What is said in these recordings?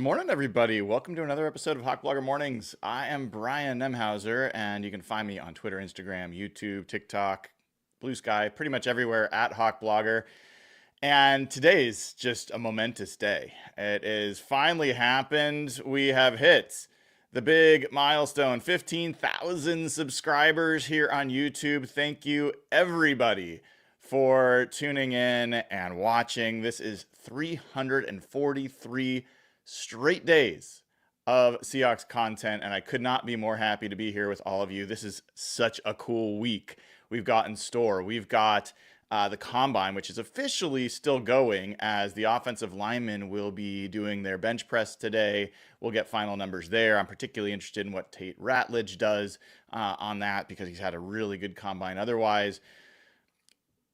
morning, everybody. Welcome to another episode of Hawk Blogger Mornings. I am Brian Nemhauser, and you can find me on Twitter, Instagram, YouTube, TikTok, Blue Sky, pretty much everywhere at Hawk Blogger. And today's just a momentous day. It is finally happened. We have hit the big milestone, 15,000 subscribers here on YouTube. Thank you, everybody, for tuning in and watching. This is 343 straight days of Seahawks content, and I could not be more happy to be here with all of you. This is such a cool week we've got in store. We've got the Combine, which is officially still going, as the offensive linemen will be doing their bench press today. We'll get final numbers there. I'm particularly interested in what Tate Ratledge does on that, because he's had a really good Combine otherwise.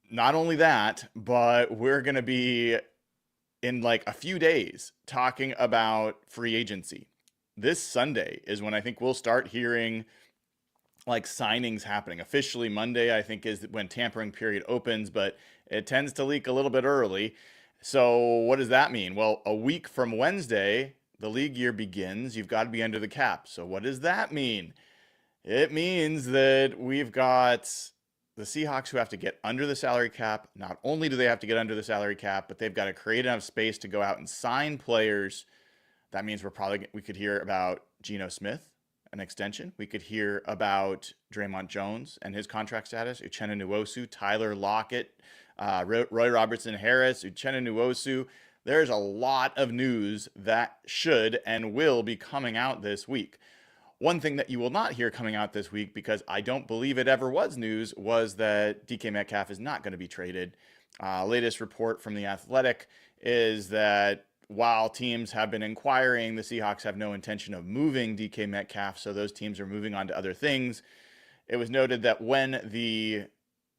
Not only that, but we're going to be in like a few days talking about free agency. This Sunday is when I think we'll start hearing like signings happening. Officially Monday, I think, is when tampering period opens, but it tends to leak a little bit early. So what does that mean? Well, a week from Wednesday, the league year begins. You've got to be under the cap. So what does that mean? It means that we've got the Seahawks who have to get under the salary cap. Not only do they have to get under the salary cap, but they've got to create enough space to go out and sign players. That means we could hear about Geno Smith, an extension. We could hear about Draymond Jones and his contract status, Uchenna Nwosu, Tyler Lockett, Roy Robertson Harris, Uchenna Nwosu. There's a lot of news that should and will be coming out this week. One thing that you will not hear coming out this week, because I don't believe it ever was news, was that DK Metcalf is not going to be traded. Latest report from The Athletic is that while teams have been inquiring, the Seahawks have no intention of moving DK Metcalf, so those teams are moving on to other things. It was noted that when the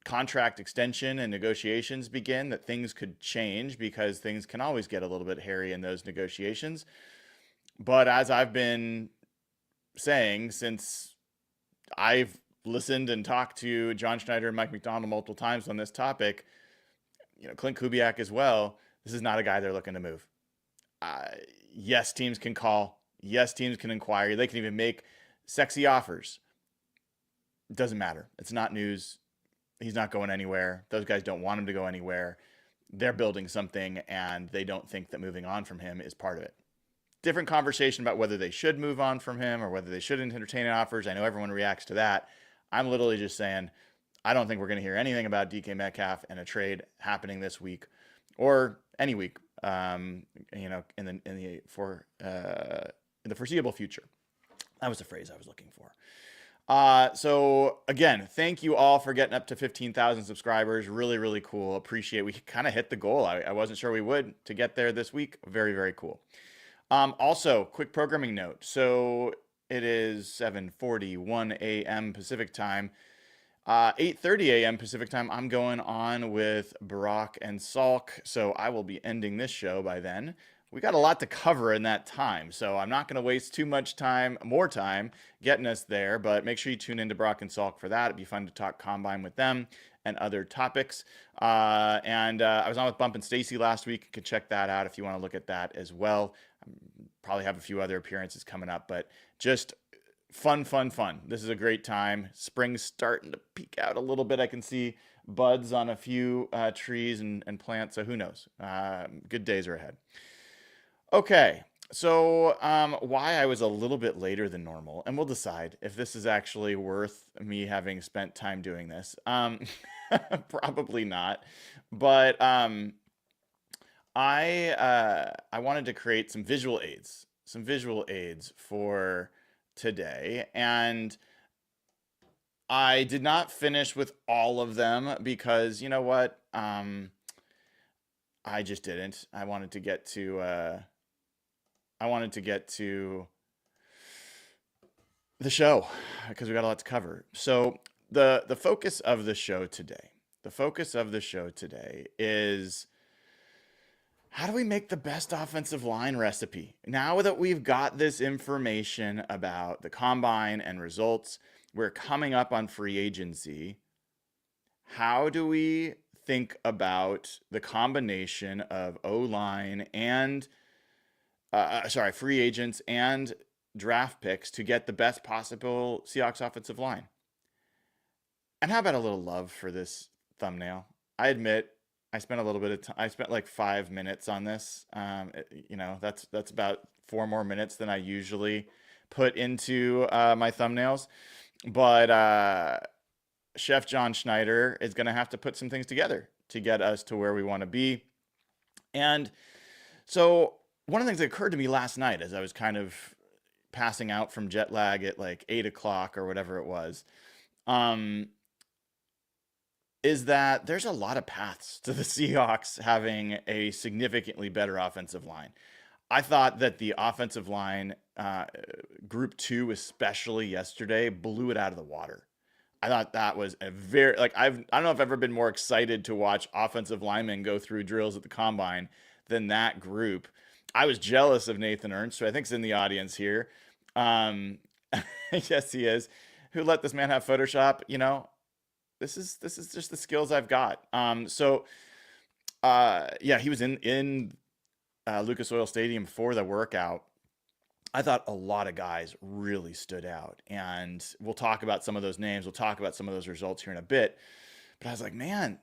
contract extension and negotiations begin, that things could change, because things can always get a little bit hairy in those negotiations. But as I've been saying since I've listened and talked to John Schneider and Mike McDonald multiple times on this topic, Clint Kubiak as well, this is not a guy they're looking to move. Yes, teams can call. Yes, teams can inquire. They can even make sexy offers. It doesn't matter. It's not news. He's not going anywhere. Those guys don't want him to go anywhere. They're building something, and they don't think that moving on from him is part of it. Different conversation about whether they should move on from him or whether they shouldn't entertain offers. I know everyone reacts to that. I'm literally just saying, I don't think we're going to hear anything about DK Metcalf and a trade happening this week or any week, in the foreseeable future. That was the phrase I was looking for. So again, thank you all for getting up to 15,000 subscribers. Really, really cool. Appreciate. We kind of hit the goal. I wasn't sure we would to get there this week. Very, very cool. Also, quick programming note. So it is 7:41 a.m. Pacific time. 8:30 a.m. Pacific time, I'm going on with Barack and Salk, so I will be ending this show by then. We got a lot to cover in that time, so I'm not going to waste too much more time getting us there, but make sure you tune into Barack and Salk for that. It'd be fun to talk Combine with them and other topics. I was on with Bump and Stacy last week. You can check that out if you want to look at that as well. Probably have a few other appearances coming up, but just fun. This is a great time. Spring's starting to peek out a little bit. I can see buds on a few trees and plants, so who knows? Good days are ahead. Okay, so why I was a little bit later than normal, and we'll decide if this is actually worth me having spent time doing this. Probably not, but I wanted to create some visual aids for today, and I did not finish with all of them because you know what? I just didn't. I wanted to get to the show because we got a lot to cover. So the focus of the show today is, how do we make the best offensive line recipe? Now that we've got this information about the Combine and results, we're coming up on free agency. How do we think about the combination of O-line and free agents and draft picks to get the best possible Seahawks offensive line. And how about a little love for this thumbnail? I admit I spent a little bit of time. I spent like 5 minutes on this. That's about 4 more minutes than I usually put into my thumbnails. But Chef John Schneider is going to have to put some things together to get us to where we want to be. And so one of the things that occurred to me last night as I was kind of passing out from jet lag at like 8 o'clock or whatever it was, is that there's a lot of paths to the Seahawks having a significantly better offensive line. I thought that the offensive line, group 2, especially yesterday, blew it out of the water. I thought that was a very, like, I don't know if I've ever been more excited to watch offensive linemen go through drills at the combine than that group. I was jealous of Nathan Ernst, who I think is in the audience here. Yes, he is. Who let this man have Photoshop? This is just the skills I've got. Yeah, he was in Lucas Oil Stadium for the workout. I thought a lot of guys really stood out, and we'll talk about some of those names. We'll talk about some of those results here in a bit. But I was like, man,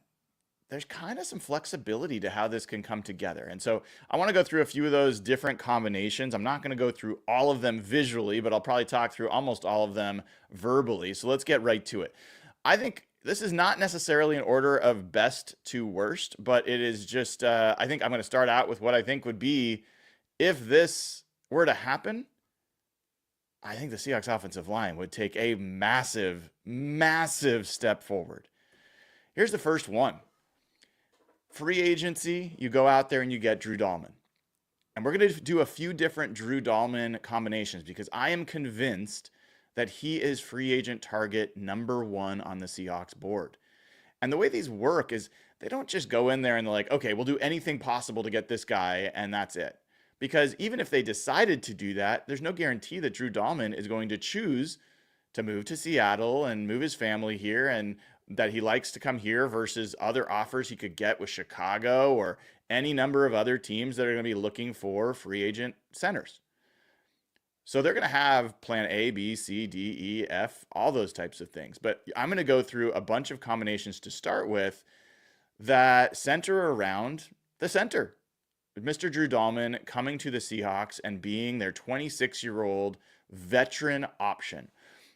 there's kind of some flexibility to how this can come together. And so I want to go through a few of those different combinations. I'm not going to go through all of them visually, but I'll probably talk through almost all of them verbally. So let's get right to it. I think this is not necessarily an order of best to worst, but it is just, I think I'm going to start out with what I think would be, if this were to happen, I think the Seahawks offensive line would take a massive, massive step forward. Here's the first one. Free agency, you go out there and you get Drew Dalman. And we're going to do a few different Drew Dalman combinations because I am convinced that he is free agent target number 1 on the Seahawks board. And the way these work is they don't just go in there and they're like, okay, we'll do anything possible to get this guy and that's it. Because even if they decided to do that, there's no guarantee that Drew Dalman is going to choose to move to Seattle and move his family here, and that he likes to come here versus other offers he could get with Chicago or any number of other teams that are going to be looking for free agent centers. So they're going to have plan A, B, C, D, E, F, all those types of things. But I'm going to go through a bunch of combinations to start with that center around the center. Mr. Drew Dalman coming to the Seahawks and being their 26-year-old veteran option.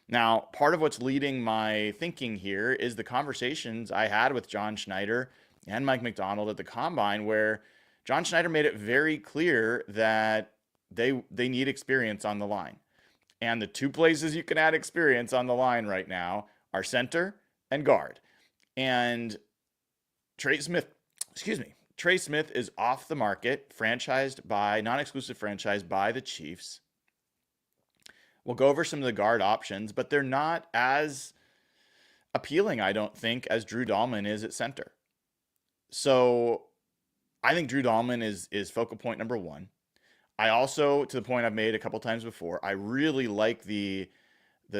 Now, part of what's leading my thinking here is the conversations I had with John Schneider and Mike McDonald at the Combine, where John Schneider made it very clear that they need experience on the line. And the two places you can add experience on the line right now are center and guard. And Trey Smith is off the market, non-exclusive franchised by the Chiefs. We'll go over some of the guard options, but they're not as appealing, I don't think, as Drew Dalman is at center. So I think Drew Dalman is focal point number 1. I also, to the point I've made a couple times before, I really like the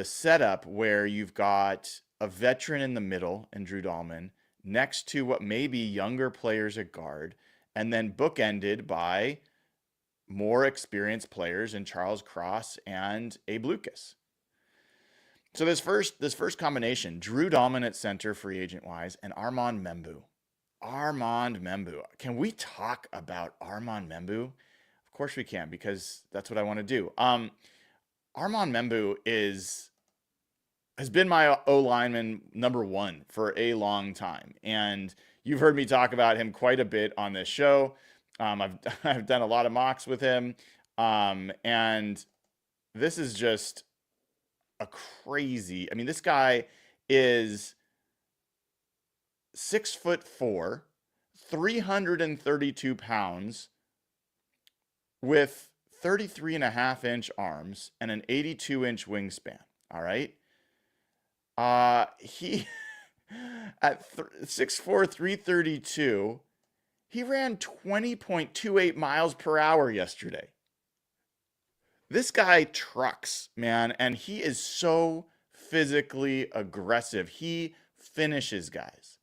setup where you've got a veteran in the middle in Drew Dalman next to what may be younger players at guard, and then bookended by more experienced players in Charles Cross and Abe Lucas. So this first combination, Drew Dalman at center free agent wise, and Armand Membou. Can we talk about Armand Membou? Of course we can, because that's what I want to do. Armand Membou has been my O-lineman number 1 for a long time. And you've heard me talk about him quite a bit on this show. I've done a lot of mocks with him. And this is just a crazy, this guy is 6'4", 332 pounds with 33.5-inch arms and an 82-inch wingspan. All right. He at 6'4", 332, he ran 20.28 miles per hour yesterday. This guy trucks, man, and he is so physically aggressive. He finishes guys.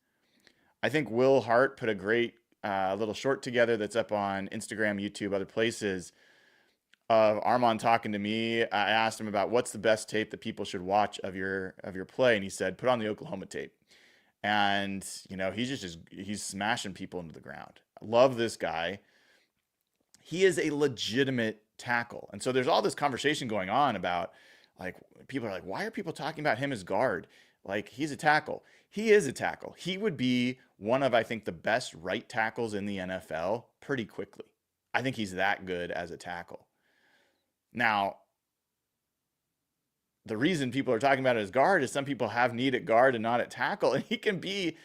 I think Will Hart put a great little short together that's up on Instagram, YouTube, other places, of Armand talking to me. I asked him about what's the best tape that people should watch of your play, and he said put on the Oklahoma tape. And he's smashing people into the ground. I love this guy. He is a legitimate tackle, and so there's all this conversation going on about like people are like, why are people talking about him as guard? Like he's a tackle. He is a tackle. He would be one of, I think, the best right tackles in the NFL pretty quickly. I think he's that good as a tackle. Now, the reason people are talking about it as guard is some people have need at guard and not at tackle. And he can be,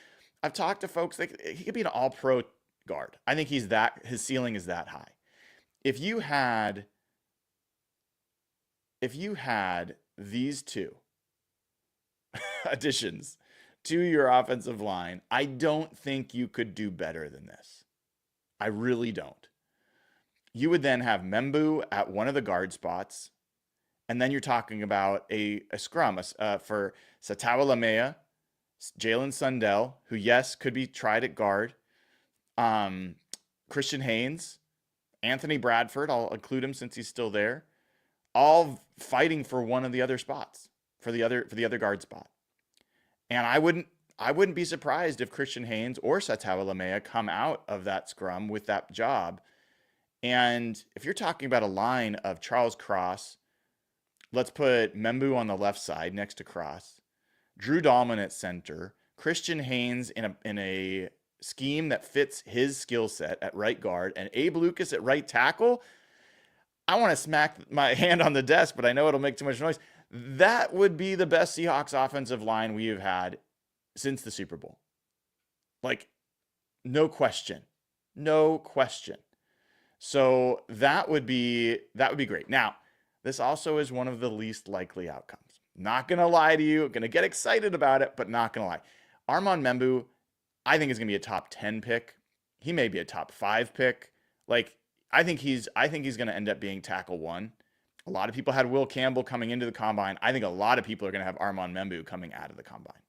I've talked to folks, he could be an all-pro guard. I think his ceiling is that high. If you had these two additions to your offensive line, I don't think you could do better than this. I really don't. You would then have Membu at one of the guard spots, and then you're talking about a scrum for Savaiinaea, Jalen Sundell, who, yes, could be tried at guard, Christian Haynes, Anthony Bradford, I'll include him since he's still there, all fighting for one of the other spots, for the other guard spot. And I wouldn't be surprised if Christian Haynes or Savaiinaea come out of that scrum with that job. And if you're talking about a line of Charles Cross, let's put Membu on the left side next to Cross, Drew Dalman at center, Christian Haynes in a scheme that fits his skill set at right guard, and Abe Lucas at right tackle. I want to smack my hand on the desk, but I know it'll make too much noise. That would be the best Seahawks offensive line we have had since the Super Bowl. Like, no question. No question. So that would be great. Now, this also is one of the least likely outcomes. Not going to lie to you. Going to get excited about it, but not going to lie. Armand Membu, I think is going to be a top 10 pick. He may be a top 5 pick. Like, I think he's going to end up being tackle 1. A lot of people had Will Campbell coming into the combine. I think a lot of people are going to have Armand Membu coming out of the combine.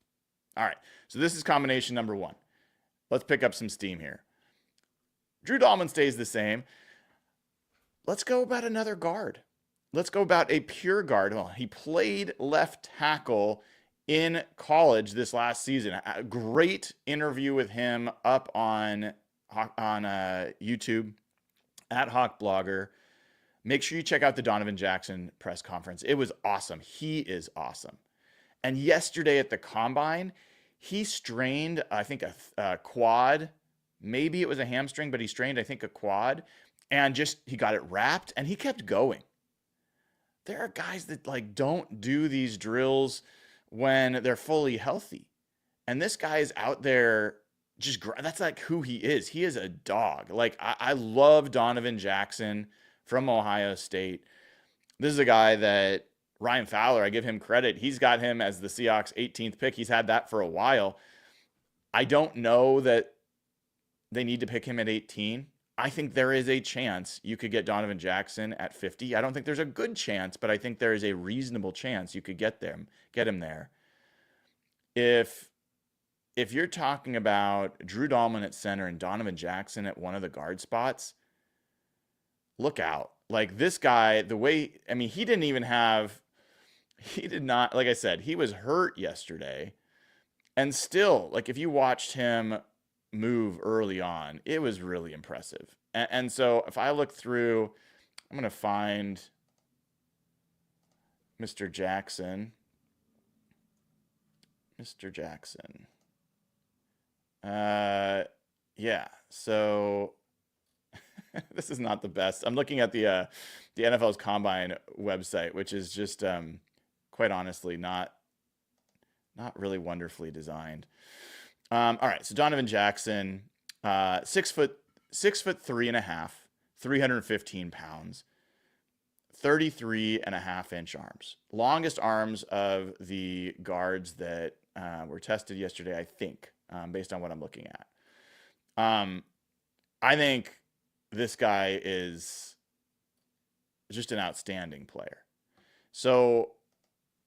All right, so this is combination number 1. Let's pick up some steam here. Drew Dalman stays the same. Let's go about another guard. Let's go about a pure guard. Well, he played left tackle in college this last season. A great interview with him up on YouTube at Hawk Blogger. Make sure you check out the Donovan Jackson press conference. It was awesome. He is awesome. And yesterday at the combine, he strained, I think, a quad. Maybe it was a hamstring, but he strained, I think, a quad. And he got it wrapped, and he kept going. There are guys that don't do these drills when they're fully healthy. And this guy is out there that's like who he is. He is a dog. I love Donovan Jackson from Ohio State. This is a guy that Ryan Fowler, I give him credit. He's got him as the Seahawks 18th pick. He's had that for a while. I don't know that they need to pick him at 18. I think there is a chance you could get Donovan Jackson at 50. I don't think there's a good chance, but I think there is a reasonable chance you could get him there. If you're talking about Drew Dalman at center and Donovan Jackson at one of the guard spots, look out. Like this guy, he did not, like I said, he was hurt yesterday. And still, if you watched him move early on, it was really impressive. And so if I look through, I'm going to find Mr. Jackson. Yeah, so this is not the best. I'm looking at the NFL's Combine website, which is just quite honestly not really wonderfully designed. All right, so Donovan Jackson, 6'3.5", 315 pounds, 33.5-inch arms. Longest arms of the guards that were tested yesterday, I think, based on what I'm looking at. I think this guy is just an outstanding player. So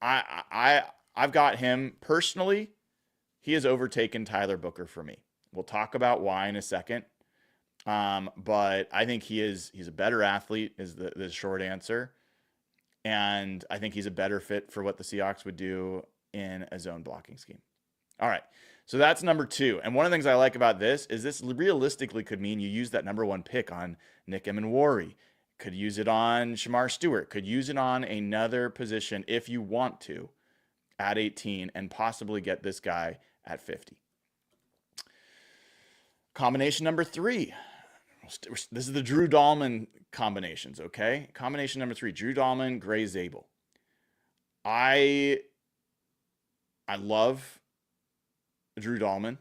I've got him personally. He has overtaken Tyler Booker for me. We'll talk about why in a second. But I think he's a better athlete is the short answer. And I think he's a better fit for what the Seahawks would do in a zone blocking scheme. All right. So that's number 2. And one of the things I like about this is this realistically could mean you use that number 1 pick on Nick Emenwari. Could use it on Shamar Stewart. Could use it on another position if you want to at 18 and possibly get this guy at 50. Combination number 3. This is the Drew Dalman combinations, okay? Combination number 3, Drew Dalman, Gray Zabel. I love Drew Dalman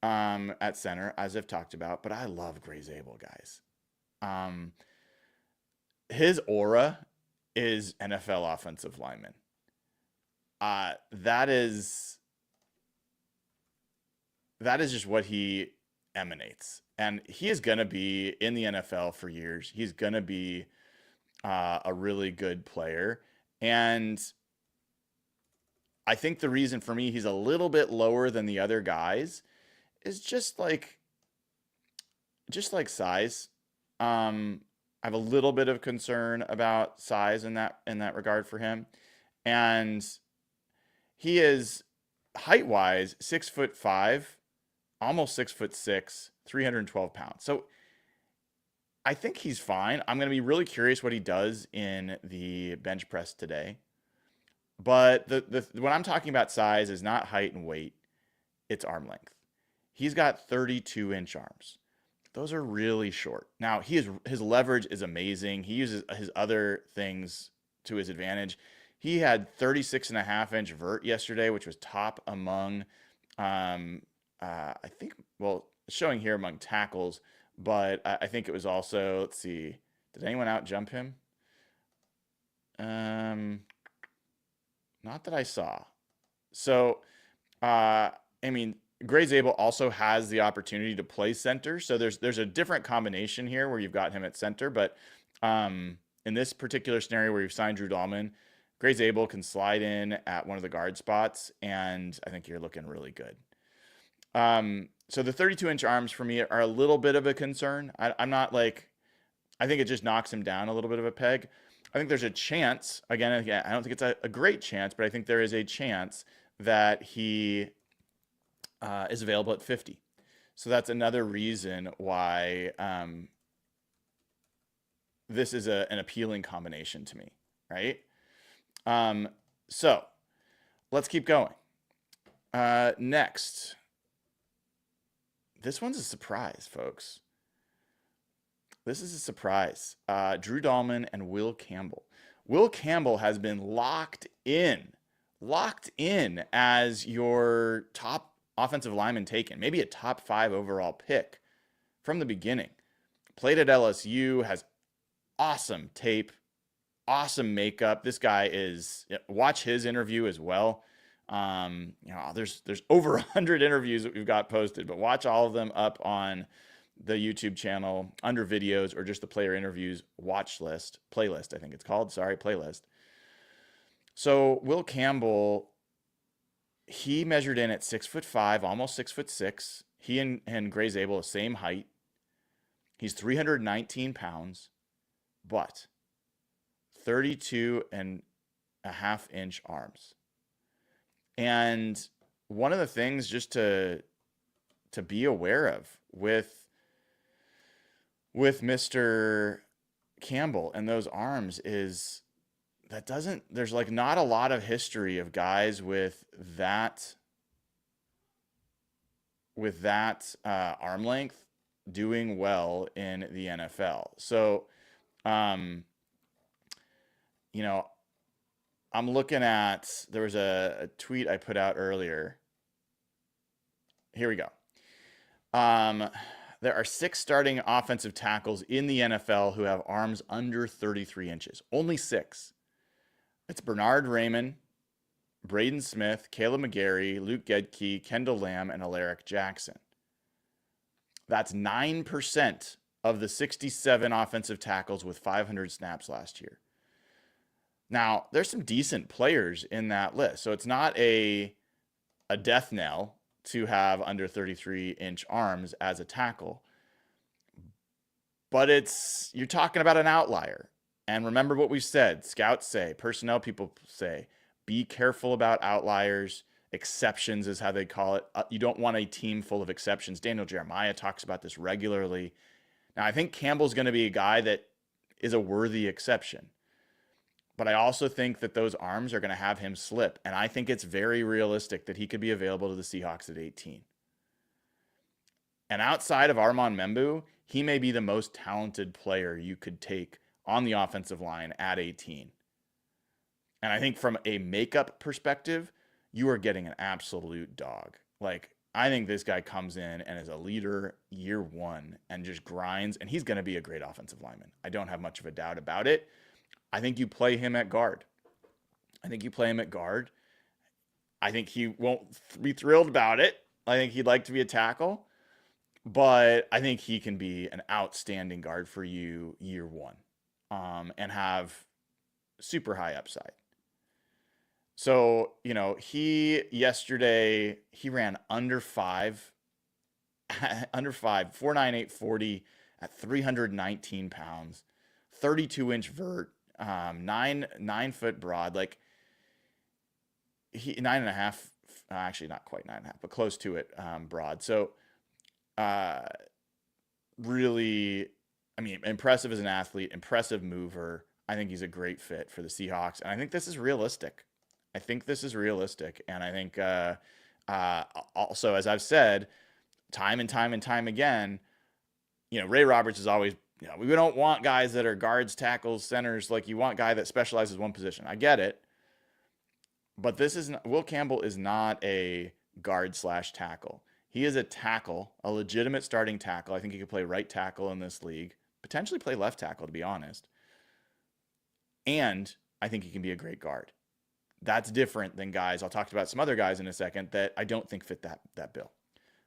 at center, as I've talked about, but I love Gray Zabel, guys. His aura is NFL offensive lineman. That is just what he emanates. And he is going to be in the NFL for years. He's going to be a really good player. And I think the reason for me he's a little bit lower than the other guys is just like size. I have a little bit of concern about size in that regard for him. And he is height-wise 6'5", almost 6'6", 312 pounds. So I think he's fine. I'm going to be really curious what he does in the bench press today. But when I'm talking about size is not height and weight, it's arm length. He's got 32-inch arms. Those are really short. Now, his leverage is amazing. He uses his other things to his advantage. He had 36.5-inch vert yesterday, which was top among, I think, well, showing here among tackles, but I think it was also, let's see, did anyone out jump him? Not that I saw. So, I mean, Gray Zabel also has the opportunity to play center. So there's a different combination here where you've got him at center. But in this particular scenario where you've signed Drew Dalman, Gray Zabel can slide in at one of the guard spots, and I think you're looking really good. So the 32-inch arms for me are a little bit of a concern. I'm not like, I think it just knocks him down a little bit of a peg. I think there's a chance, again, I don't think it's a great chance, but I think there is a chance that he is available at 50. So that's another reason why this is an appealing combination to me, right? So let's keep going. Next. This one's a surprise, folks. This is a surprise. Drew Dalman and Will Campbell. Will Campbell has been locked in as your top offensive lineman taken, maybe a top 5 overall pick from the beginning. Played at LSU, has awesome tape, awesome makeup. This guy is, watch his interview as well. There's over 100 interviews that we've got posted, but watch all of them up on the YouTube channel under videos or just the player interviews playlist, I think it's called. Playlist. So Will Campbell, he measured in at 6'5", almost 6'6". He and Gray Zabel the same height. He's 319 pounds, but 32.5-inch arms. And one of the things just to be aware of with Mr. Campbell and those arms is there's like not a lot of history of guys with that arm length doing well in the NFL. So, I'm looking at, there was a tweet I put out earlier. Here we go. There are 6 starting offensive tackles in the NFL who have arms under 33 inches. Only 6. It's Bernard Raymond, Braden Smith, Caleb McGarry, Luke Gedke, Kendall Lamb, and Alaric Jackson. That's 9% of the 67 offensive tackles with 500 snaps last year. Now, there's some decent players in that list. So it's not a death knell to have under 33-inch arms as a tackle. but you're talking about an outlier. And remember what we've said, scouts say, personnel people say, be careful about outliers. Exceptions is how they call it. You don't want a team full of exceptions. Daniel Jeremiah talks about this regularly. Now, I think Campbell's going to be a guy that is a worthy exception. But I also think that those arms are going to have him slip. And I think it's very realistic that he could be available to the Seahawks at 18. And outside of Armand Membu, he may be the most talented player you could take on the offensive line at 18. And I think from a makeup perspective, you are getting an absolute dog. Like, I think this guy comes in and is a leader year one and just grinds, and he's going to be a great offensive lineman. I don't have much of a doubt about it. I think you play him at guard. I think he won't be thrilled about it. I think he'd like to be a tackle, but I think he can be an outstanding guard for you year one, and have super high upside. So, yesterday he ran under 4.9840 at 319 pounds, 32-inch vert, 9 foot broad, like he 9.5, actually not quite 9.5, but close to it, broad. So, really, impressive as an athlete, impressive mover. I think he's a great fit for the Seahawks, and I think this is realistic. And I think also, as I've said, time and time again, Ray Roberts is always, we don't want guys that are guards, tackles, centers. Like, you want a guy that specializes one position. I get it. But Will Campbell is not a guard / tackle. He is a tackle, a legitimate starting tackle. I think he could play right tackle in this league, potentially play left tackle, to be honest. And I think he can be a great guard. That's different than guys. I'll talk about some other guys in a second that I don't think fit that bill.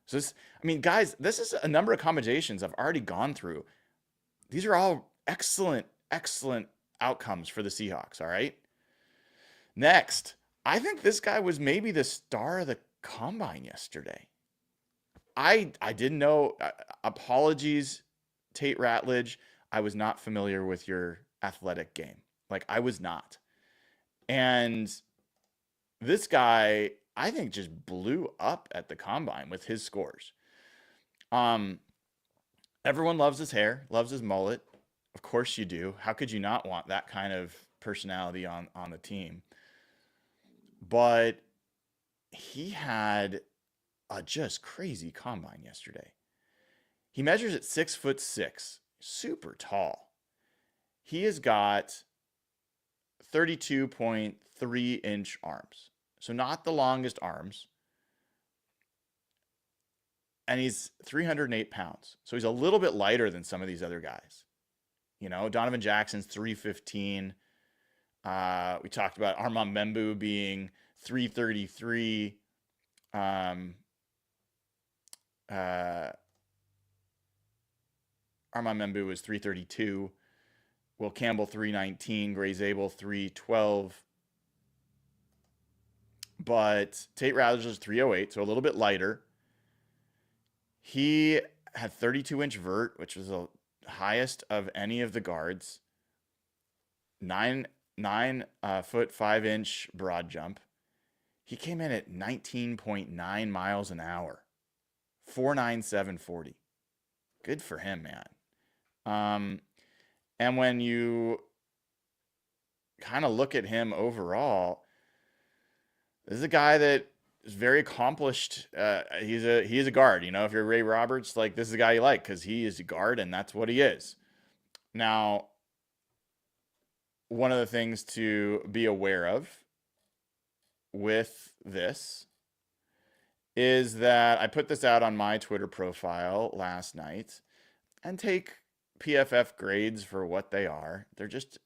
So guys, this is a number of accommodations I've already gone through. These are all excellent outcomes for the Seahawks. All right. Next, I think this guy was maybe the star of the combine yesterday. I didn't know. Apologies, Tate Ratledge. I was not familiar with your athletic game. Like, I was not. And this guy, I think, just blew up at the combine with his scores. Everyone loves his hair, loves his mullet. Of course you do. How could you not want that kind of personality on the team? But he had a just crazy combine yesterday. He measures at 6'6", super tall. He has got 32.3-inch arms. So not the longest arms. And he's 308 pounds. So he's a little bit lighter than some of these other guys. Donovan Jackson's 315. We talked about Armand Membu being 333. Armand Membu was 332. Will Campbell 319, Gray Zabel 312. But Tate Ratledge is 308, so a little bit lighter. He had 32-inch vert, which was the highest of any of the guards. 9 foot 5-inch broad jump. He came in at 19.9 miles an hour. 4.9740. Good for him, man. And when you kind of look at him overall, this is a guy that is very accomplished. He's a guard. If you're Ray Roberts, like, this is a guy you like because he is a guard and that's what he is. Now, one of the things to be aware of with this is that I put this out on my Twitter profile last night, and take PFF grades for what they are. They're just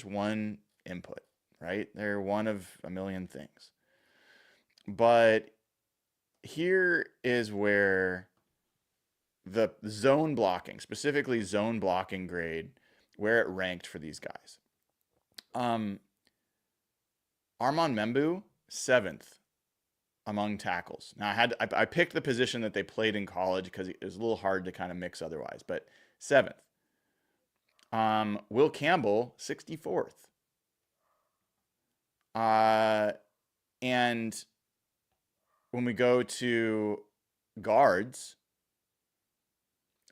one input, right? They're one of a million things. But here is where the zone blocking, specifically zone blocking grade, where it ranked for these guys. Armand Membu, 7th among tackles. Now, I picked the position that they played in college because it was a little hard to kind of mix otherwise, but 7th. Will Campbell, 64th. And when we go to guards,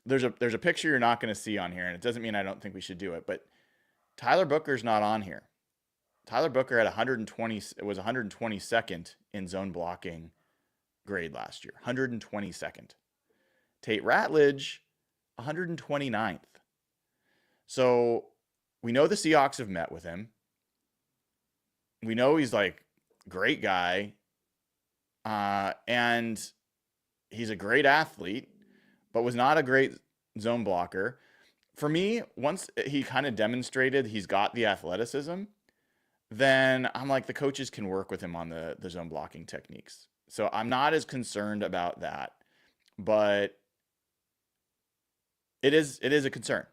there's a picture you're not going to see on here, and it doesn't mean I don't think we should do it, but Tyler Booker's not on here. Tyler Booker had 120. It was 122nd in zone blocking grade last year. 122nd. Tate Ratledge, 129th. So we know the Seahawks have met with him. We know he's like great guy, and he's a great athlete, but was not a great zone blocker. For me, once he kind of demonstrated he's got the athleticism, then I'm like, the coaches can work with him on the zone blocking techniques. So I'm not as concerned about that, but it is a concern.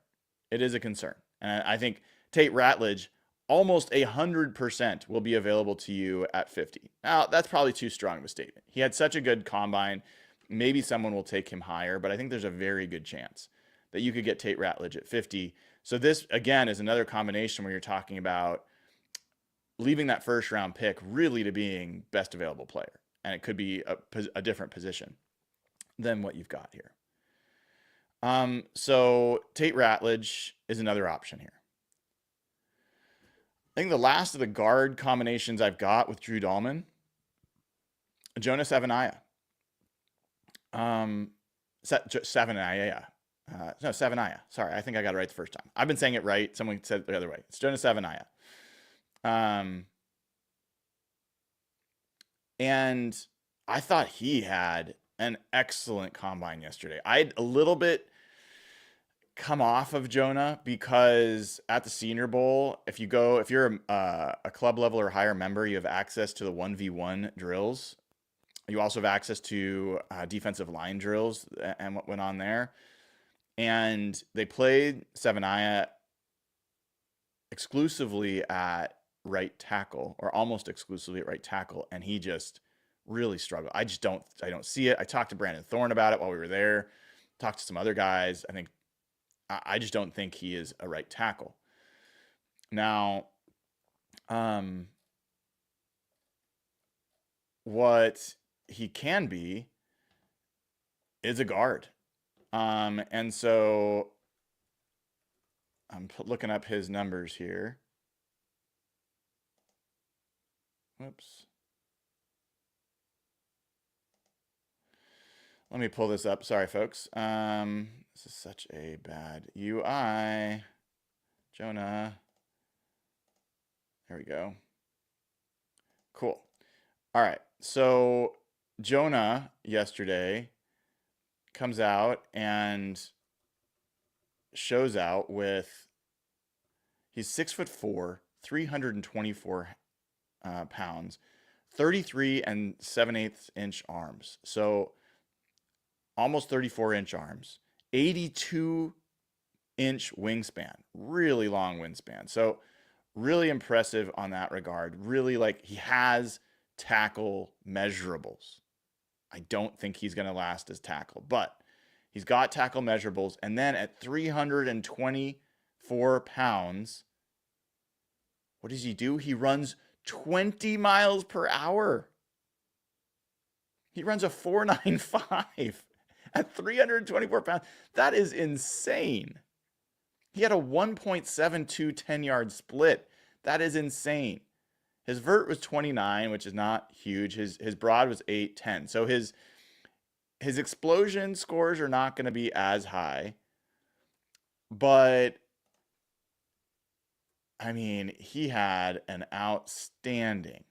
It is a concern. And I think Tate Ratledge, almost 100% will be available to you at 50. Now, that's probably too strong of a statement. He had such a good combine. Maybe someone will take him higher, but I think there's a very good chance that you could get Tate Ratledge at 50. So this, again, is another combination where you're talking about leaving that first round pick really to being best available player. And it could be a different position than what you've got here. So Tate Ratledge is another option here. I think the last of the guard combinations I've got with Drew Dalman, Jonah Savaiinaea. Savaiinaea. No, Savaiinaea. Sorry, I think I got it right the first time. I've been saying it right. Someone said it the other way. It's Jonah Savaiinaea. And I thought he had an excellent combine yesterday. I'd a little bit come off of Jonah because at the Senior Bowl, if you're a club level or higher member, you have access to the 1v1 drills. You also have access to defensive line drills and what went on there. And they played Savaiinaea exclusively at right tackle, or almost exclusively at right tackle, and he just really struggled. I don't see it. I talked to Brandon Thorne about it while we were there. Talked to some other guys. I just don't think he is a right tackle. Now, what he can be is a guard. And so I'm looking up his numbers here. Whoops. Let me pull this up. Sorry, folks. This is such a bad UI. Jonah. There we go. Cool. All right. So Jonah yesterday comes out and shows out with, he's 6'4", 324 pounds, 33 and 7/8 inch arms. So almost 34-inch arms, 82-inch wingspan, really long wingspan. So really impressive on that regard. Really, like, he has tackle measurables. I don't think he's going to last as tackle, but he's got tackle measurables. And then at 324 pounds, what does he do? He runs 20 miles per hour. He runs a 4.95 at 324 pounds. That is insane. He had a 1.72 10-yard split. That is insane. His vert was 29, which is not huge. His broad was 8.10. So his explosion scores are not going to be as high. But I mean, he had an outstanding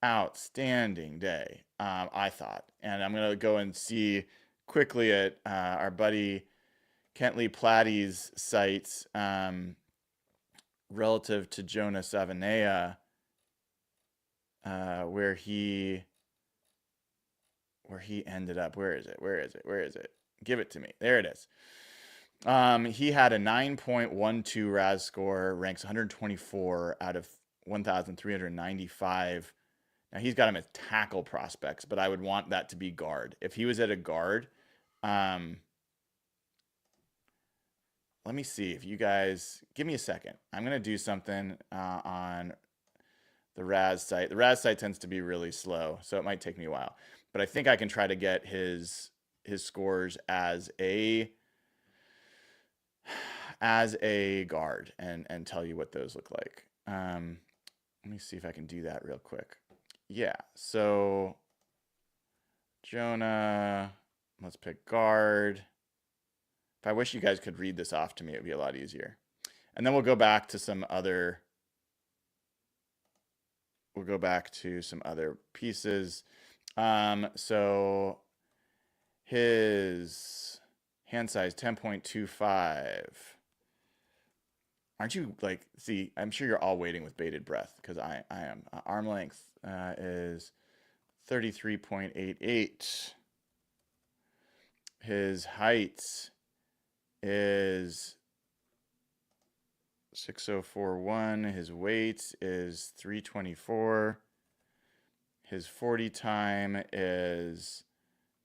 day, I thought. And I'm going to go and see quickly at our buddy Kentley Platty's sites relative to Jonah Savaiinaea, where he ended up. Where is it? Give it to me. There it is. He had a 9.12 RAS score, ranks 124 out of 1,395. Now, he's got him as tackle prospects, but I would want that to be guard. If he was at a guard, let me see if you guys give me a second. I'm going to do something on the Raz site. The Raz site tends to be really slow, so it might take me a while. But I think I can try to get his scores as a guard and tell you what those look like. Let me see if I can do that real quick. Yeah, so Jonah, let's pick guard. If I wish you guys could read this off to me, it would be a lot easier. And then we'll go back to some other pieces. So his hand size 10.25. Aren't you like, see, I'm sure you're all waiting with bated breath because I am. Arm length is 33.88. His height is 6041. His weight is 324. His 40 time is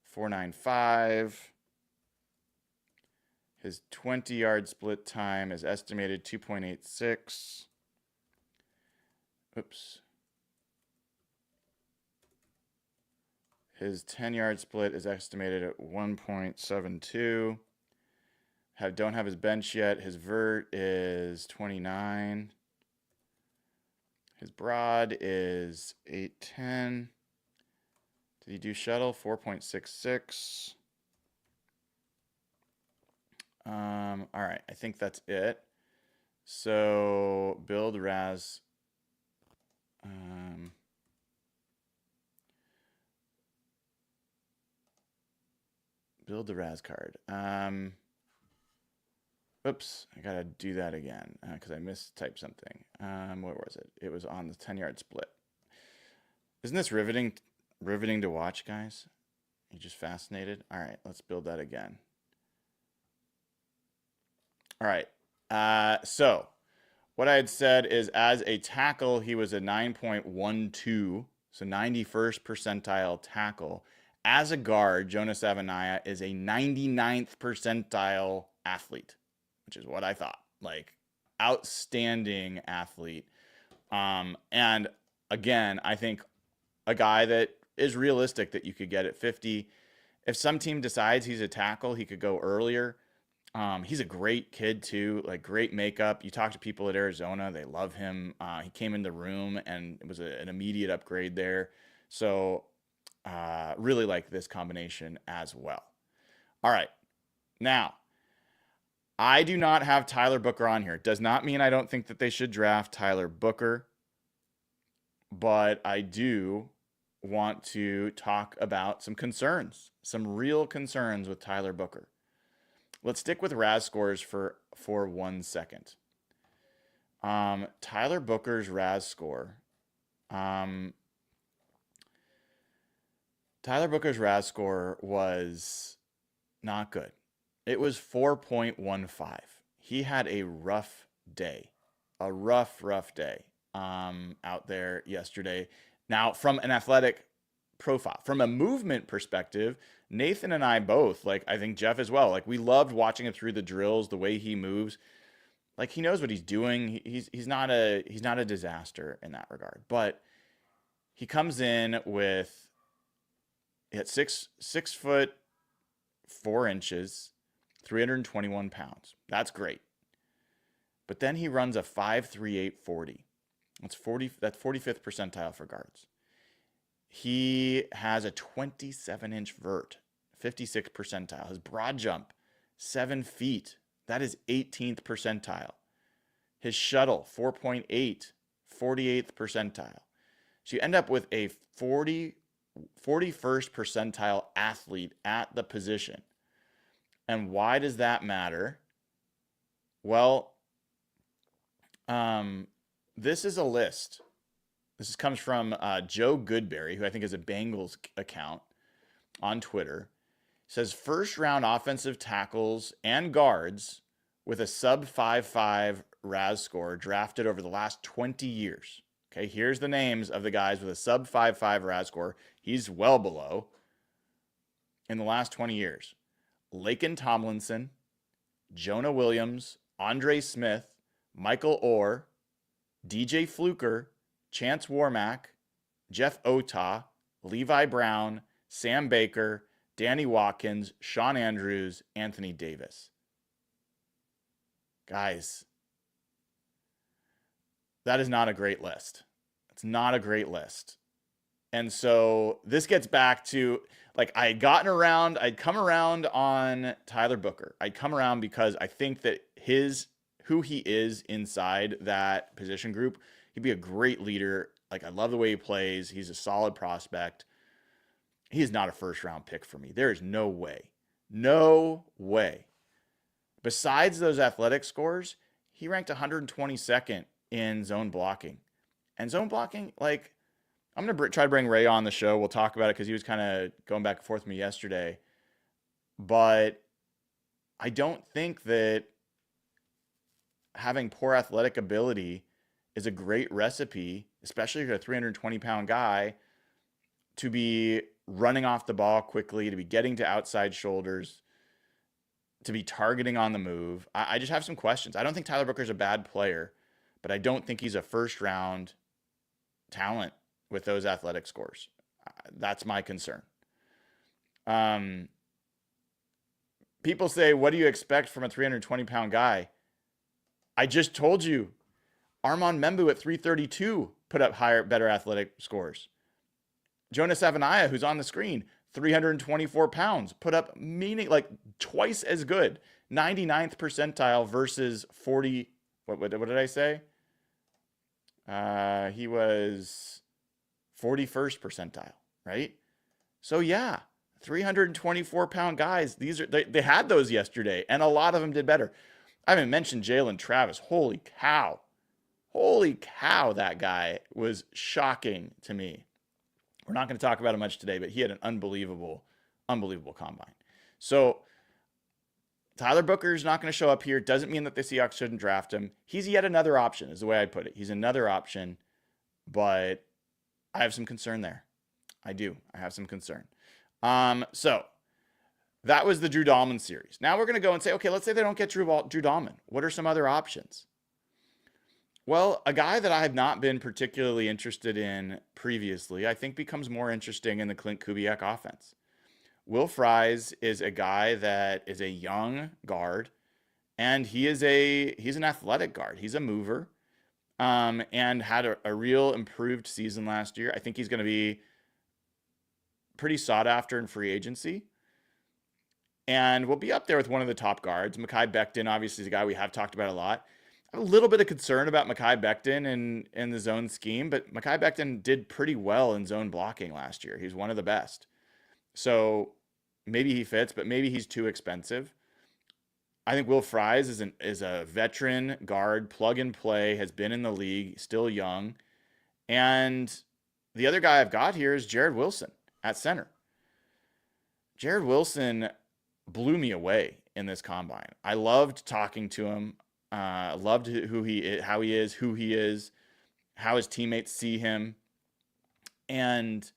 495. His 20-yard split time is estimated 2.86. Oops. His 10-yard split is estimated at 1.72. Don't have his bench yet. His vert is 29. His broad is 810. Did he do shuttle? 4.66. All right, I think that's it. So build Raz. Build the Raz card. Oops, I gotta do that again because I mistyped something. What was it? It was on the 10-yard split. Isn't this riveting to watch, guys? You just fascinated? All right, let's build that again. All right. So what I had said is as a tackle, he was a 9.12, so 91st percentile tackle. As a guard, Jonah Savaiinaea is a 99th percentile athlete, which is what I thought. Like, outstanding athlete. And again, I think a guy that is realistic that you could get at 50. If some team decides he's a tackle, he could go earlier. He's a great kid too, like great makeup. You talk to people at Arizona, they love him. He came in the room and it was an immediate upgrade there. So really like this combination as well. All right. Now, I do not have Tyler Booker on here. It does not mean I don't think that they should draft Tyler Booker, but I do want to talk about some concerns, some real concerns with Tyler Booker. Let's stick with Raz scores for 1 second. Tyler Booker's Raz score. Tyler Booker's Raz score was not good. It was 4.15. He had a rough day. A rough day out there yesterday. Now, from an athletic profile, from a movement perspective, Nathan and I both, like I think Jeff as well, like we loved watching him through the drills, the way he moves. Like he knows what he's doing. He's not a disaster in that regard. But he comes in with at 6 foot 4 inches, 321 pounds. That's great. But then he runs a 5.38 40. That's 45th percentile for guards. He has a 27-inch vert, 56th percentile. His broad jump, 7 feet. That is 18th percentile. His shuttle, 4.8, 48th percentile. So you end up with a 41st percentile athlete at the position. And why does that matter? Well, this is a list. This comes from Joe Goodberry, who I think is a Bengals account on Twitter. It says first round offensive tackles and guards with a sub 5.5 RAS score drafted over the last 20 years. Okay, here's the names of the guys with a sub 5.5 RAS score. He's well below in the last 20 years. Laken Tomlinson, Jonah Williams, Andre Smith, Michael Orr, DJ Fluker, Chance Warmack, Jeff Otah, Levi Brown, Sam Baker, Danny Watkins, Sean Andrews, Anthony Davis. Guys, that is not a great list. It's not a great list. And so this gets back to, like, I'd come around on Tyler Booker. I'd come around because I think that who he is inside that position group, he'd be a great leader. Like, I love the way he plays. He's a solid prospect. He is not a first round pick for me. There is no way. No way. Besides those athletic scores, he ranked 122nd in zone blocking. And zone blocking, like, I'm going to try to bring Ray on the show. We'll talk about it because he was kind of going back and forth with me yesterday. But I don't think that having poor athletic ability is a great recipe, especially if you're a 320-pound guy, to be running off the ball quickly, to be getting to outside shoulders, to be targeting on the move. I just have some questions. I don't think Tyler Booker's a bad player, but I don't think he's a first-round talent with those athletic scores. That's my concern. People say, what do you expect from a 320-pound guy? I just told you, Armand Membu at 332 put up better athletic scores. Jonah Savaiinaea, who's on the screen, 324 pounds, put up twice as good. 99th percentile versus 40. What did I say? He was 41st percentile, right? So yeah, 324-pound guys. They had those yesterday, and a lot of them did better. I haven't mentioned Jalen Travis. Holy cow. Holy cow, that guy was shocking to me. We're not going to talk about it much today, but he had an unbelievable combine. So Tyler Booker's not going to show up here. Doesn't mean that the Seahawks shouldn't draft him. He's yet another option, is the way I'd put it. He's another option, but I have some concern there. I do. I have some concern. So that was the Drew Dalman series. Now we're going to go and say, okay, let's say they don't get Drew Dalman. What are some other options? Well, a guy that I have not been particularly interested in previously, I think becomes more interesting in the Clint Kubiak offense. Will Fries is a guy that is a young guard, and he's an athletic guard. He's a mover, and had a real improved season last year. I think he's going to be pretty sought after in free agency, and will be up there with one of the top guards. Mekhi Becton, obviously, is a guy we have talked about a lot. I have a little bit of concern about Mekhi Becton in the zone scheme, but Mekhi Becton did pretty well in zone blocking last year. He's one of the best. So maybe he fits, but maybe he's too expensive. I think Will Fries is a veteran guard, plug and play, has been in the league, still young. And the other guy I've got here is Jared Wilson at center. Jared Wilson blew me away in this combine. I loved talking to him. Loved who he is, how he is, how his teammates see him. And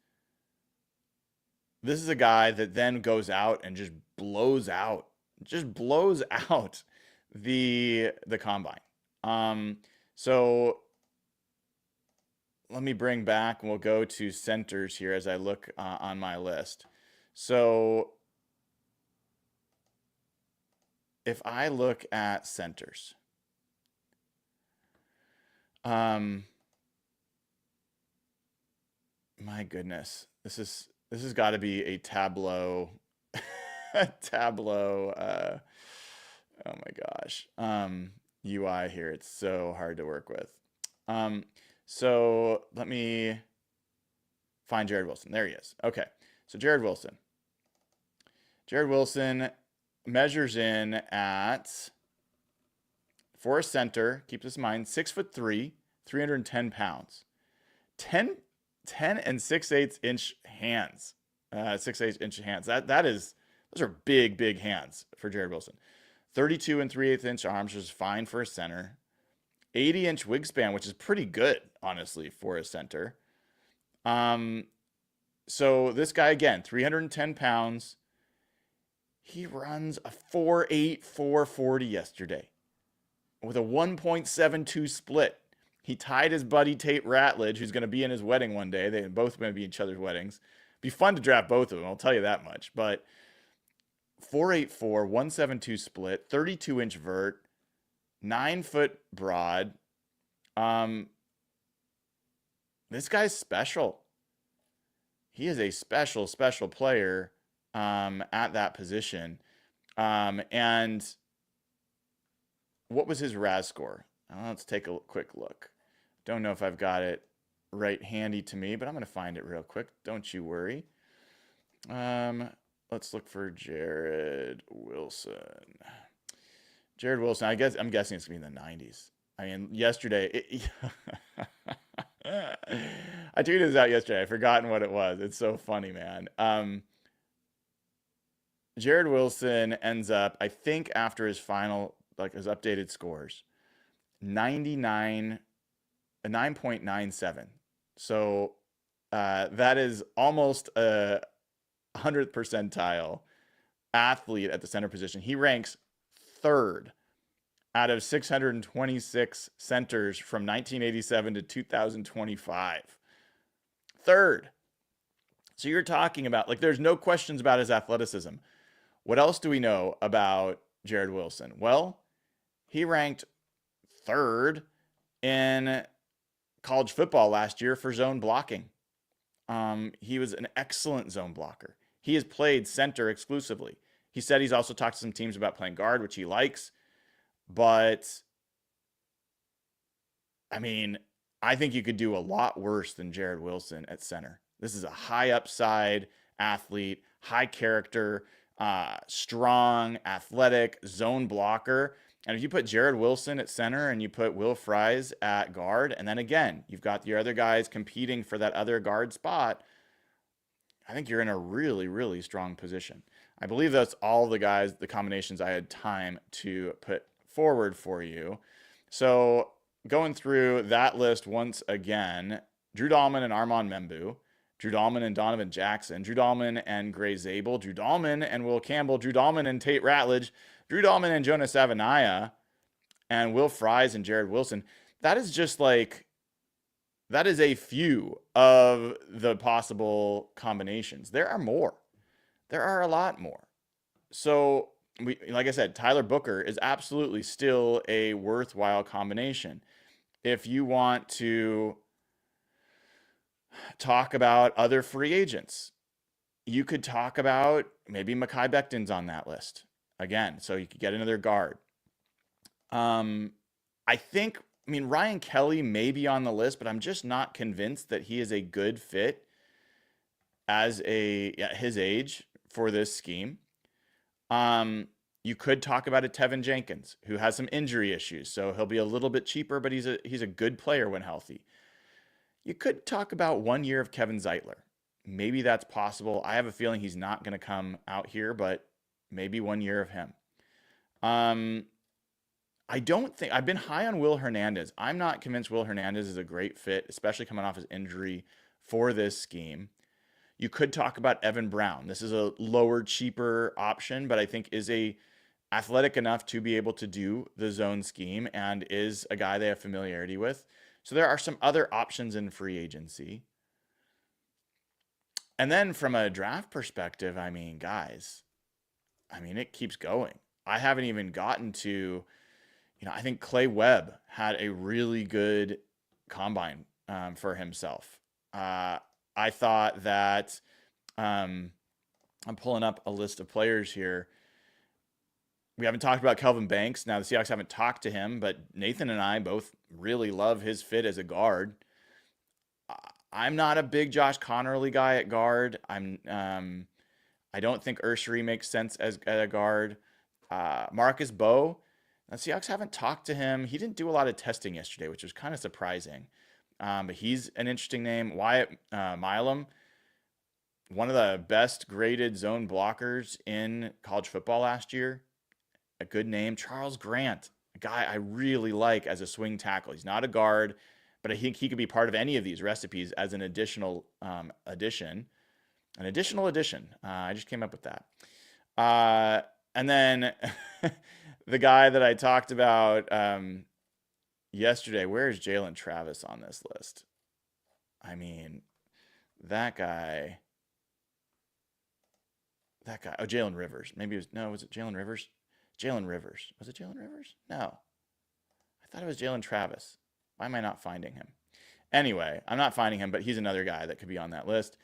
this is a guy that then goes out and just blows out the combine. So let me bring back, and we'll go to centers here as I look on my list. So if I look at centers, my goodness, this has got to be a Tableau, oh my gosh, UI here. It's so hard to work with. So let me find Jared Wilson. There he is. Okay, so Jared Wilson measures in at, for a center, keep this in mind, 6'3", 310 pounds, 10 and 6/8 inch hands, 6/8 inch hands. Those are big hands for Jared Wilson. 32 and 3/8 inch arms, which is fine for a center. 80-inch wingspan, which is pretty good, honestly, for a center. So this guy, again, 310 pounds. He runs a 4.8, 4.40 yesterday with a 1.72 split. He tied his buddy Tate Ratledge, who's going to be in his wedding one day. They're both going to be in each other's weddings. Be fun to draft both of them, I'll tell you that much. But 4.84, 1.72 split, 32-inch vert, 9-foot broad. This guy's special. He is a special, special player at that position. And what was his RAS score? Let's take a quick look. Don't know if I've got it right handy to me, but I'm going to find it real quick. Don't you worry. Let's look for Jared Wilson. Jared Wilson, I'm guessing it's going to be in the 90s. I mean, yesterday, I tweeted this out yesterday. I've forgotten what it was. It's so funny, man. Jared Wilson ends up, I think after his final, like his updated scores, 9.97. So that is almost a 100th percentile athlete at the center position. He ranks third out of 626 centers from 1987 to 2025. Third. So you're talking about, like, there's no questions about his athleticism. What else do we know about Jared Wilson? Well, he ranked third in college football last year for zone blocking. He was an excellent zone blocker. He has played center exclusively. He said he's also talked to some teams about playing guard, which he likes. But, I mean, I think you could do a lot worse than Jared Wilson at center. This is a high upside athlete, high character, strong, athletic, zone blocker. And if you put Jared Wilson at center and you put Will Fries at guard, and then again, you've got your other guys competing for that other guard spot, I think you're in a really, really strong position. I believe that's all the combinations I had time to put forward for you. So going through that list once again, Drew Dalman and Armand Membu, Drew Dalman and Donovan Jackson, Drew Dalman and Gray Zabel, Drew Dalman and Will Campbell, Drew Dalman and Tate Ratledge, Drew Dalman and Jonah Savaiinaea, and Will Fries and Jared Wilson. That is just like, that is a few of the possible combinations. There are more. There are a lot more. So, like I said, Tyler Booker is absolutely still a worthwhile combination. If you want to talk about other free agents, you could talk about maybe Mekhi Becton's on that list again, so you could get another guard. Ryan Kelly may be on the list, but I'm just not convinced that he is a good fit at his age for this scheme. You could talk about a Tevin Jenkins, who has some injury issues, so he'll be a little bit cheaper, but he's a good player when healthy. You could talk about 1 year of Kevin Zeitler. Maybe that's possible. I have a feeling he's not going to come out here, but maybe 1 year of him. I don't think I've been high on Will Hernandez. I'm not convinced Will Hernandez is a great fit, especially coming off his injury for this scheme. You could talk about Evan Brown. This is a lower, cheaper option, but I think is athletic enough to be able to do the zone scheme and is a guy they have familiarity with. So there are some other options in free agency. And then from a draft perspective, it keeps going. I haven't even gotten to, I think Clay Webb had a really good combine for himself. I thought that, I'm pulling up a list of players here. We haven't talked about Kelvin Banks. Now, the Seahawks haven't talked to him, but Nathan and I both really love his fit as a guard. I'm not a big Josh Connerly guy at guard. I don't think Ursery makes sense as a guard. Marcus Bowe, the Seahawks haven't talked to him. He didn't do a lot of testing yesterday, which was kind of surprising. But he's an interesting name. Wyatt Milam, one of the best graded zone blockers in college football last year. A good name. Charles Grant, a guy I really like as a swing tackle. He's not a guard, but I think he could be part of any of these recipes as an additional addition. An additional addition. I just came up with that. Uh, and then the guy that I talked about yesterday, where is Jalen Travis on this list? I mean, that guy, oh, Jalen Rivers. Maybe it was, no, was it Jalen Rivers? Jalen Rivers. Was it Jalen Rivers? No. I thought it was Jalen Travis. Why am I not finding him? Anyway, I'm not finding him, but he's another guy that could be on that list.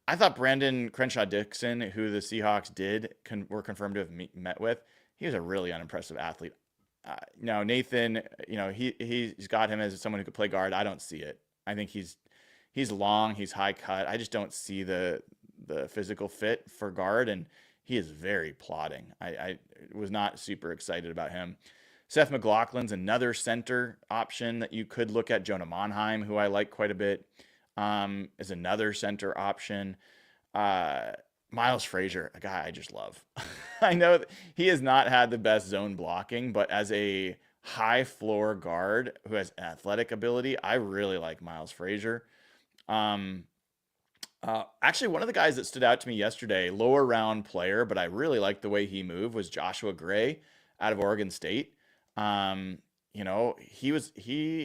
I thought Brandon Crenshaw-Dixon, who the Seahawks were confirmed to have met with, he was a really unimpressive athlete. Now Nathan, he's got him as someone who could play guard. I don't see it. I think he's long, he's high cut. I just don't see the physical fit for guard, and he is very plodding. I was not super excited about him. Seth McLaughlin's another center option that you could look at. Jonah Monheim, who I like quite a bit, is another center option. Miles Frazier, a guy I just love. I know he has not had the best zone blocking, but as a high floor guard who has athletic ability, I really like Miles Frazier. Actually, one of the guys that stood out to me yesterday, lower round player, but I really liked the way he moved, was Joshua Gray out of Oregon State. He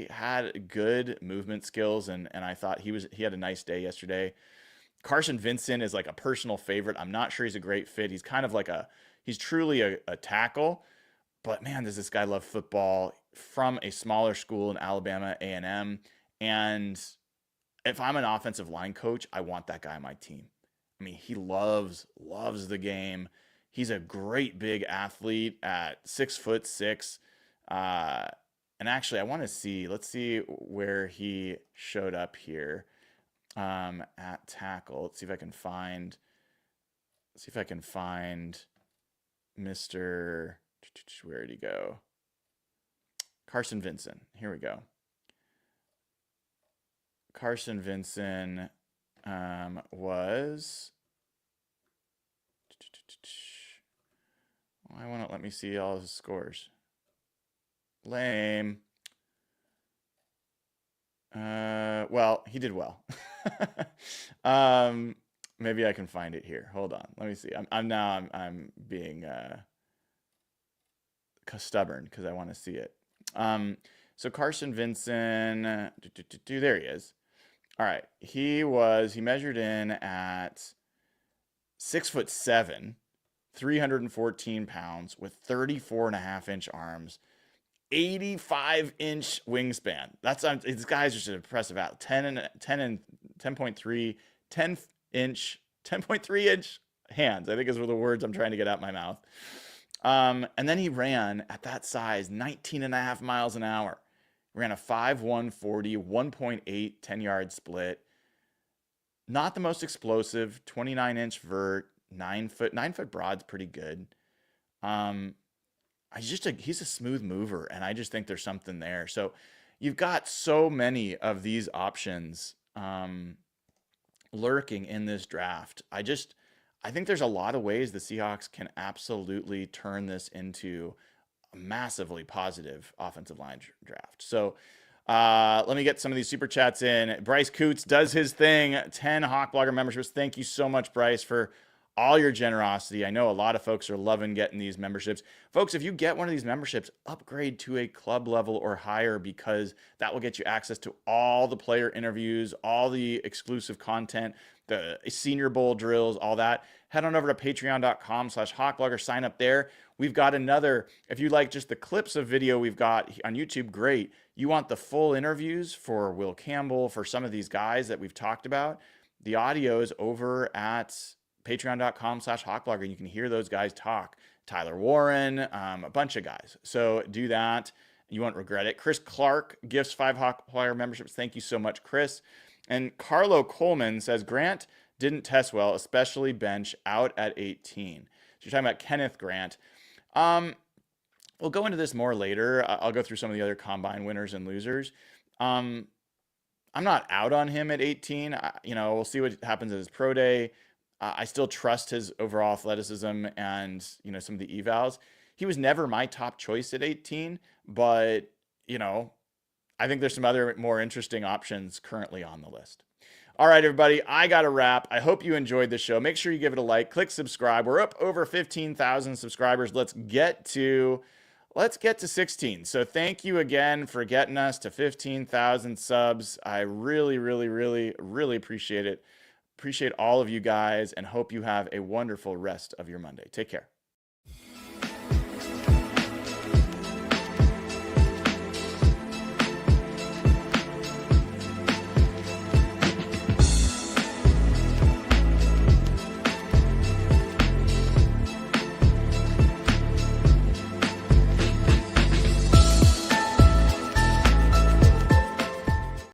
had good movement skills, and I thought he had a nice day yesterday. Carson Vincent is like a personal favorite. I'm not sure he's a great fit. He's kind of like he's truly a tackle, but man, does this guy love football, from a smaller school in Alabama, A&M. And if I'm an offensive line coach, I want that guy on my team. I mean, he loves the game. He's a great big athlete at 6'6". And actually, I want to see. Let's see where he showed up here at tackle. Let's see if I can find. Mr. Where did he go? Carson Vincent. Here we go. Carson Vincent was. Why won't it let me see all his scores? Lame. Well, he did well. Maybe I can find it here. Hold on. Let me see. I'm being stubborn because I want to see it. So Carson Vincent, there he is. All right. He measured in at 6'7", 314 pounds with 34.5-inch arms. 85-inch wingspan. This guy's just an impressive out. 10.3 10.3-inch hands, I think is what the words I'm trying to get out my mouth. And then he ran at that size 19.5 miles an hour. Ran a 5.1 40, 1.8 10-yard split. Not the most explosive. 29-inch vert, 9 foot broad's pretty good. He's a smooth mover, and I just think there's something there. So you've got so many of these options lurking in this draft. I think there's a lot of ways the Seahawks can absolutely turn this into a massively positive offensive line draft. So let me get some of these super chats in. Bryce Coots does his thing. 10 Hawk Blogger memberships. Thank you so much, Bryce, for all your generosity. I know a lot of folks are loving getting these memberships. Folks, if you get one of these memberships, upgrade to a club level or higher, because that will get you access to all the player interviews, all the exclusive content, the Senior Bowl drills, all that. Head on over to patreon.com/hawkblogger. Sign up there. We've got another, if you like just the clips of video we've got on YouTube, great. You want the full interviews for Will Campbell, for some of these guys that we've talked about, the audio is over at patreon.com/hawkblogger. You can hear those guys talk. Tyler Warren, a bunch of guys. So do that. You won't regret it. Chris Clark gifts 5 Hawkblogger memberships. Thank you so much, Chris. And Carlo Coleman says, Grant didn't test well, especially bench out at 18. So you're talking about Kenneth Grant. We'll go into this more later. I'll go through some of the other combine winners and losers. I'm not out on him at 18. We'll see what happens at his pro day. I still trust his overall athleticism and, some of the evals. He was never my top choice at 18, but, I think there's some other more interesting options currently on the list. All right, everybody, I got to wrap. I hope you enjoyed the show. Make sure you give it a like, click subscribe. We're up over 15,000 subscribers. Let's get to 16. So thank you again for getting us to 15,000 subs. I really, really, really, really appreciate it. Appreciate all of you guys and hope you have a wonderful rest of your Monday. Take care.